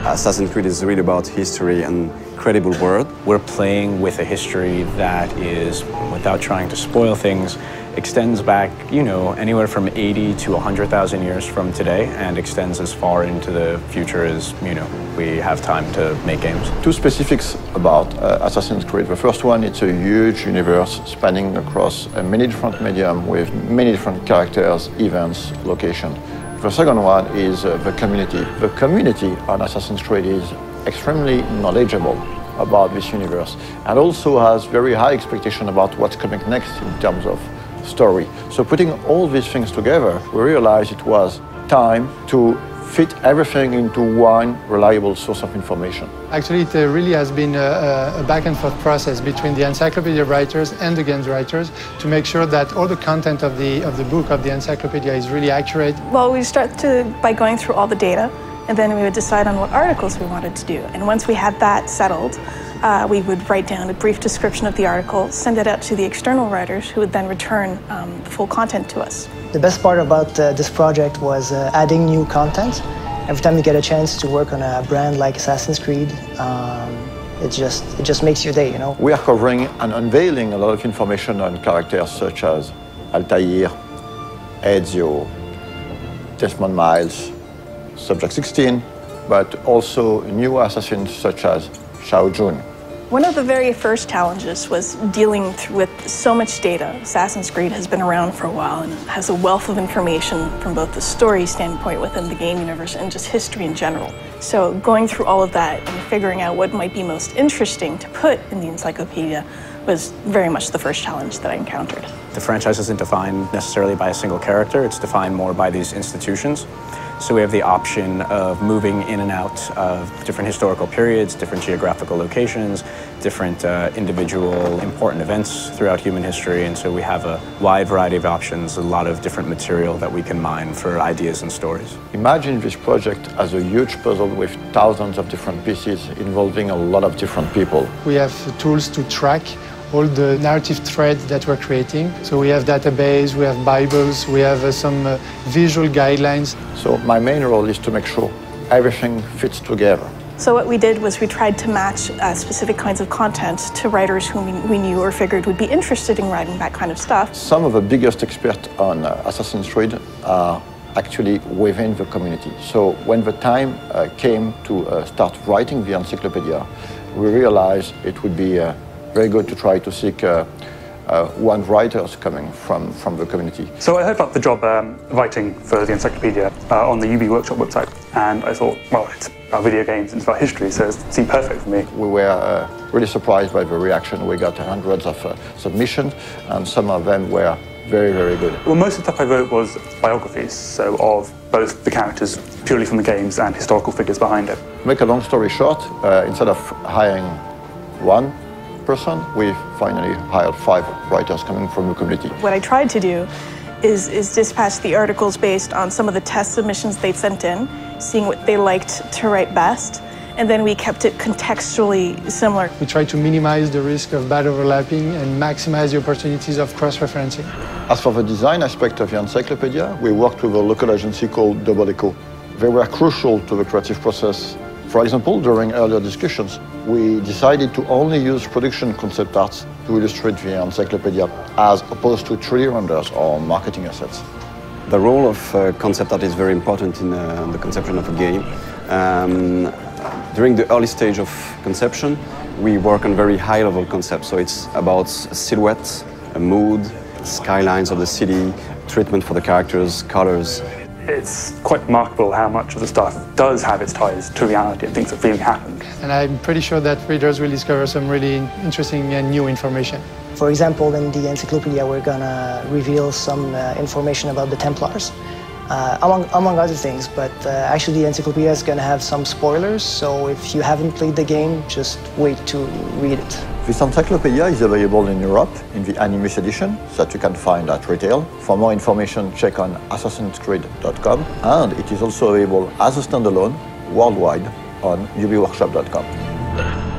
Assassin's Creed is really about history and credible world. We're playing with a history that is, without trying to spoil things, extends back, anywhere from 80 to 100,000 years from today and extends as far into the future as, we have time to make games. Two specifics about Assassin's Creed. The first one, it's a huge universe spanning across many different mediums with many different characters, events, locations. The second one is the community. The community on Assassin's Creed is extremely knowledgeable about this universe and also has very high expectation about what's coming next in terms of story. So putting all these things together, we realized it was time to fit everything into one reliable source of information. Actually, it really has been a back and forth process between the encyclopedia writers and the games writers to make sure that all the content of the book, of the encyclopedia, is really accurate. Well, we start by going through all the data, and then we would decide on what articles we wanted to do. And once we had that settled, we would write down a brief description of the article, send it out to the external writers, who would then return the full content to us. The best part about this project was adding new content. Every time you get a chance to work on a brand like Assassin's Creed, it just makes your day, We are covering and unveiling a lot of information on characters such as Altair, Ezio, Desmond Miles, Subject 16, but also new assassins such as Shao Jun. One of the very first challenges was dealing with so much data. Assassin's Creed has been around for a while and has a wealth of information from both the story standpoint within the game universe and just history in general. So going through all of that and figuring out what might be most interesting to put in the encyclopedia was very much the first challenge that I encountered. The franchise isn't defined necessarily by a single character, it's defined more by these institutions. So we have the option of moving in and out of different historical periods, different geographical locations, different individual important events throughout human history. And so we have a wide variety of options, a lot of different material that we can mine for ideas and stories. Imagine this project as a huge puzzle with thousands of different pieces involving a lot of different people. We have tools to track all the narrative threads that we're creating. So we have database, we have Bibles, we have some visual guidelines. So my main role is to make sure everything fits together. So what we did was we tried to match specific kinds of content to writers whom we knew or figured would be interested in writing that kind of stuff. Some of the biggest experts on Assassin's Creed are actually within the community. So when the time came to start writing the encyclopedia, we realized it would be very good to try to seek one writers coming from the community. So I heard about the job writing for the Encyclopedia on the UB Workshop website, and I thought, well, it's about video games, it's about history, so it seemed perfect for me. We were really surprised by the reaction. We got hundreds of submissions, and some of them were very, very good. Well, most of the stuff I wrote was biographies, so of both the characters purely from the games and historical figures behind it. To make a long story short, instead of hiring one person, we finally hired 5 writers coming from the community. What I tried to do is dispatch the articles based on some of the test submissions they'd sent in, seeing what they liked to write best, and then we kept it contextually similar. We tried to minimize the risk of bad overlapping and maximize the opportunities of cross-referencing. As for the design aspect of the encyclopedia, we worked with a local agency called Double Echo. They were crucial to the creative process. For example, during earlier discussions, we decided to only use production concept arts to illustrate the encyclopedia as opposed to 3D renders or marketing assets. The role of concept art is very important in the conception of a game. During the early stage of conception, we work on very high-level concepts. So it's about silhouette, a mood, skylines of the city, treatment for the characters, colors. It's quite remarkable how much of the stuff does have its ties to reality and things that really happened. And I'm pretty sure that readers will discover some really interesting and new information. For example, in the encyclopedia, we're gonna reveal some information about the Templars, among other things, but actually the encyclopedia is gonna have some spoilers, so if you haven't played the game, just wait to read it. This encyclopedia is available in Europe in the Animus edition that you can find at retail. For more information, check on assassinscreed.com, and it is also available as a standalone worldwide on ubworkshop.com.